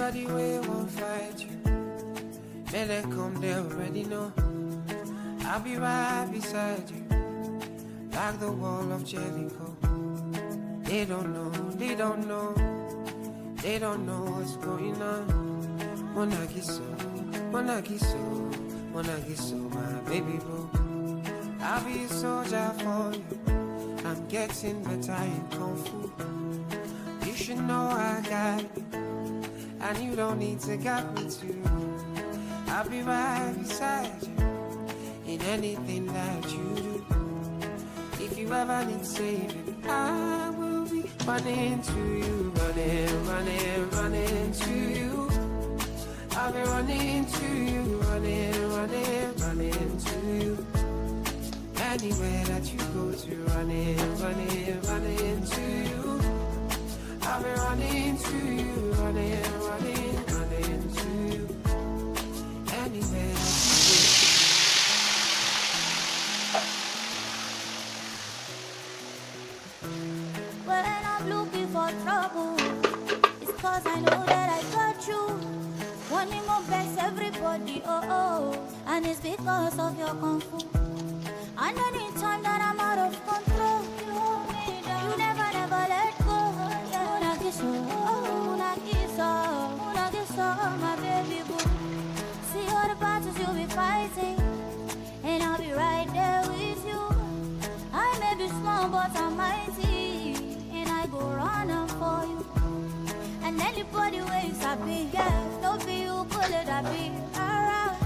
Anybody way won't fight you, may they come, they already know. I'll be right beside you, like the wall of Jericho. They don't know, they don't know, they don't know what's going on. Monagiso, Monagiso, Monagiso, my baby boo. I'll be a soldier for you, I'm getting better in Kung Fu. You should know I got you, and you don't need to get me too. I'll be right beside you in anything that you do. If you ever need saving, I will be running to you, running, running, running to you. I'll be running to you, running, running, running to you. Anywhere that you go to, running, running, running to you. I'll be running to you, running, running, running to you. Anywhere that you go. When I'm looking for trouble, it's cause I know that I got you. Wanting more best everybody, oh oh. And it's because of your Kung Fu. And anytime that I'm out of control, you hold me down. You never, never let go. My baby boo. See all the battles you'll be fighting, and I'll be right there with you. I may be small, but I'm mighty, and I go running for you. And anybody waves I be, yeah, don't be you, pull it, I be around.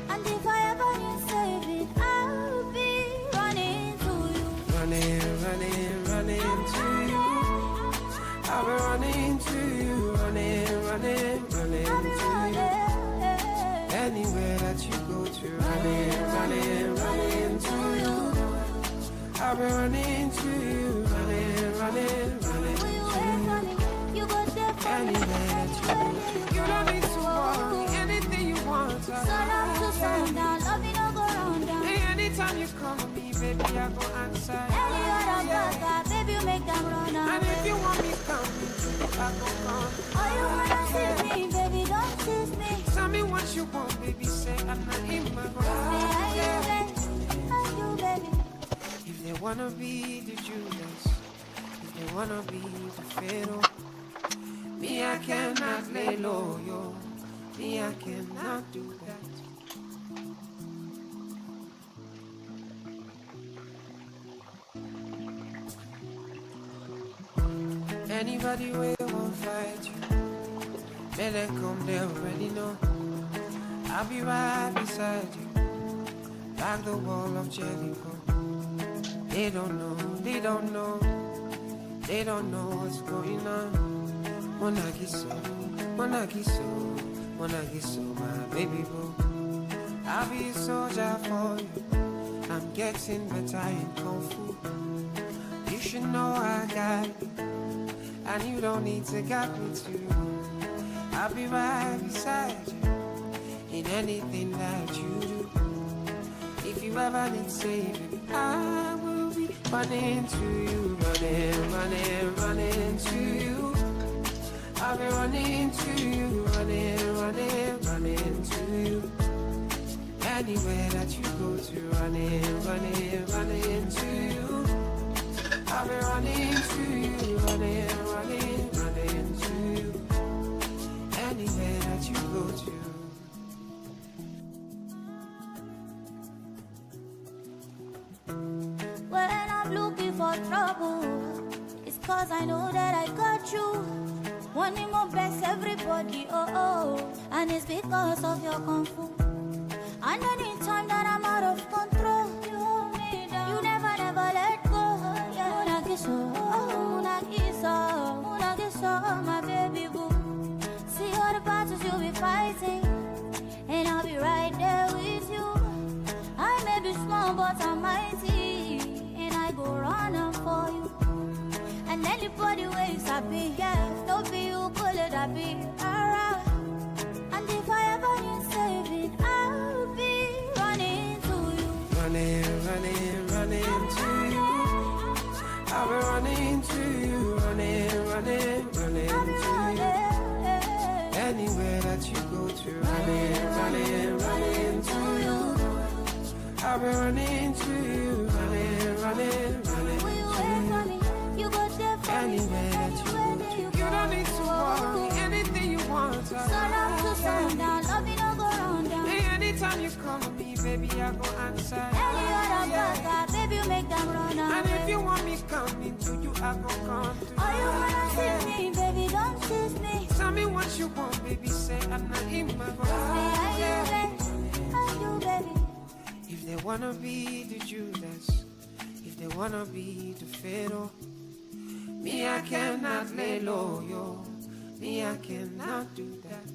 And if I ever need saving, I'll be running to you. Running, running, running to you. I'll be running to you, running, running, running to you. Anywhere that you go to, running, running, running to you. I'll be running to you, running, running, running to you. Anywhere that you go, you don't need to worry, anything you want. Sun up to sundown, love you no go round down. Anytime you call me, baby, I go answer. Any other brother, baby, you make them run out. And if you want me, come, I go come. Oh, you wanna see me, baby, don't tease me. Tell me what you want, baby, say I'm not in my Are you, baby? If they wanna be the Judas, if they wanna be the Pharaoh, me, I cannot lay low, yo. Me, I cannot do that. Anybody way won't fight you, may they come, they already know. I'll be right beside you, like the wall of Jericho. They don't know, they don't know, they don't know what's going on. Monagiso, Monagiso, Monagiso, my baby boo. I'll be a soldier for you, I'm getting better in Kung Fu. You should know I got you, and you don't need to get me too. I'll be right beside you in anything that you do. If you ever need saving, I will be running to you, running, running, running to you. I'll be running to you, running, running, running to you. Anywhere that you go to, running, running, running to you. I'll be running to you, running, running, running to you. Anywhere that you go to. When I'm looking for trouble, it's cause I know that I got you. Wanting more best everybody, oh oh. And it's because of your Kung Fu. And anytime that I'm out of control, you hold me down. You never, never let go. Munagiso, my baby boo. See all the battles you'll be fighting, and I'll be right there with you. I may be small, but I'm mighty, and I go running for you. And anybody waves I be, yeah, don't be you, pull it, I be around. And if I ever need saving, I'll be running to you. Running, running, running to you. I'll be running to you, running, running, running to you. I've been running to you, running. Will you wait for me? You go there for Anywhere that you go, you don't need to worry. Anything you want, sun up to sundown, love me no go round down. Hey, anytime you call me, baby, I go answer. Any other brother, baby, you make them run away. And if you want me coming to you, I go come to you. Oh, you wanna see me, baby, don't tease me. Tell me what you want, baby, say I'm not in my Say I you, baby. If they wanna be the Judas, if they wanna be the Pharaoh, me I cannot lay low, yo. Me I cannot do that.